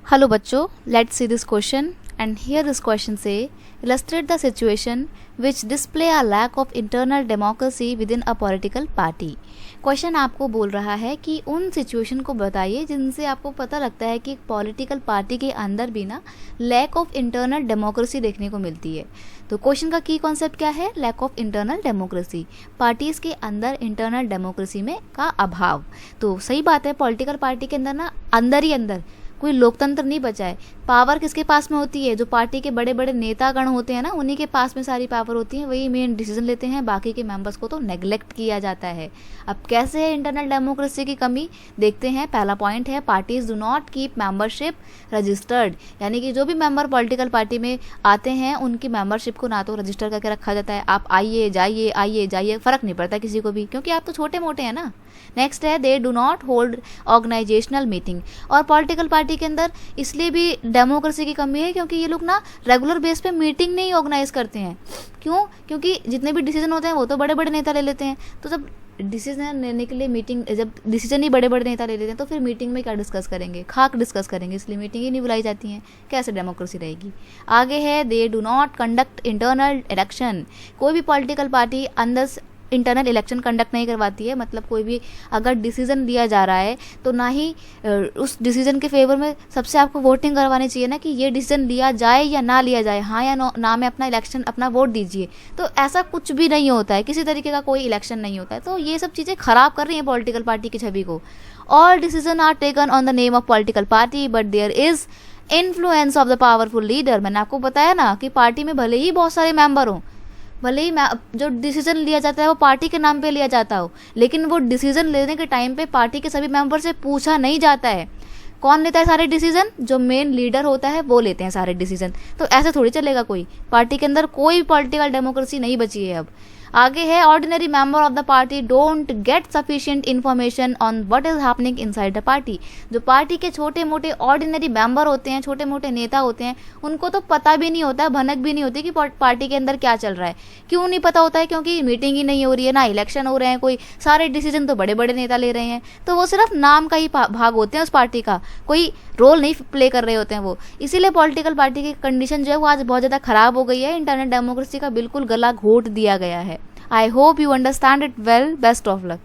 Hello बच्चों, let's see this question and here this question say illustrate the situation which display a lack of internal democracy within a political party. Question आपको बोल रहा है कि उन situation को बताइए जिनसे आपको पता लगता है कि एक पॉलिटिकल पार्टी के अंदर भी ना लैक ऑफ इंटरनल डेमोक्रेसी देखने को मिलती है. तो क्वेश्चन का की कॉन्सेप्ट क्या है? Lack of internal democracy, parties के अंदर इंटरनल डेमोक्रेसी में का अभाव. तो सही बात है, पॉलिटिकल पार्टी के अंदर ना अंदर ही अंदर कोई लोकतंत्र नहीं बचा है. पावर किसके पास में होती है? जो पार्टी के बड़े बड़े नेतागण होते हैं ना, उन्हीं के पास में सारी पावर होती है, वही मेन डिसीजन लेते हैं, बाकी के मेंबर्स को तो नेग्लेक्ट किया जाता है. अब कैसे है इंटरनल डेमोक्रेसी की कमी, देखते हैं. पहला पॉइंट है parties do not keep membership registered, यानी कि जो भी मेंबर पॉलिटिकल पार्टी में आते हैं उनकी मेंबरशिप को ना तो रजिस्टर करके रखा जाता है. आप आइए जाइए फर्क नहीं पड़ता किसी को भी, क्योंकि आप तो छोटे मोटे हैं ना. नेक्स्ट है they do not hold organisational meeting. और पॉलिटिकल पार्टी के अंदर इसलिए भी डेमोक्रेसी की कमी है क्योंकि ये लोग ना रेगुलर बेस पे मीटिंग नहीं ऑर्गेनाइज करते हैं. क्यों? क्योंकि जितने भी डिसीजन होते हैं वो तो बड़े बड़े नेता ले लेते हैं. तो जब डिसीजन लेने के लिए मीटिंग, जब डिसीजन ही बड़े बड़े नेता ले लेते हैं तो फिर मीटिंग में क्या डिस्कस करेंगे? खाक डिस्कस करेंगे, इसलिए मीटिंग ही नहीं बुलाई जाती हैं. कैसे डेमोक्रेसी रहेगी? आगे है they do not conduct internal election. कोई भी पॉलिटिकल पार्टी अंदर इंटरनल इलेक्शन कंडक्ट नहीं करवाती है. मतलब कोई भी अगर डिसीजन लिया जा रहा है तो ना ही उस डिसीजन के फेवर में सबसे आपको वोटिंग करवानी चाहिए ना कि ये डिसीजन लिया जाए या ना लिया जाए, हाँ या ना में अपना इलेक्शन अपना वोट दीजिए. तो ऐसा कुछ भी नहीं होता है, किसी तरीके का कोई इलेक्शन नहीं होता है. तो ये सब चीज़ें खराब कर रही हैं पॉलिटिकल पार्टी की छवि को. All decision are taken on the name of political party but there is influence of the powerful leader. मैंने आपको बताया ना कि पार्टी में भले ही बहुत सारे मेंबर हों, भले ही जो डिसीजन लिया जाता है वो पार्टी के नाम पे लिया जाता हो, लेकिन वो डिसीजन लेने के टाइम पे पार्टी के सभी मेंबर से पूछा नहीं जाता है. कौन लेता है सारे डिसीजन? जो मेन लीडर होता है वो लेते हैं सारे डिसीजन. तो ऐसे थोड़ी चलेगा. कोई पार्टी के अंदर कोई पॉलिटिकल डेमोक्रेसी नहीं बची है अब. आगे है ordinary member of the party don't get sufficient information on what is happening inside the party. जो पार्टी के छोटे मोटे ऑर्डिनरी मेंबर होते हैं, छोटे मोटे नेता होते हैं, उनको तो पता भी नहीं होता है, भनक भी नहीं होती कि पार्टी के अंदर क्या चल रहा है. क्यों नहीं पता होता है? क्योंकि मीटिंग ही नहीं हो रही है, ना इलेक्शन हो रहे हैं, कोई सारे डिसीजन तो बड़े बड़े नेता ले रहे हैं. तो वो सिर्फ नाम का ही भाग होते हैं उस पार्टी का, कोई रोल नहीं प्ले कर रहे होते हैं वो. इसीलिए पॉलिटिकल पार्टी की कंडीशन जो है वो आज बहुत ज़्यादा खराब हो गई है. इंटरनल डेमोक्रेसी का बिल्कुल गला घोट दिया गया है. I hope you understand it well. Best of luck.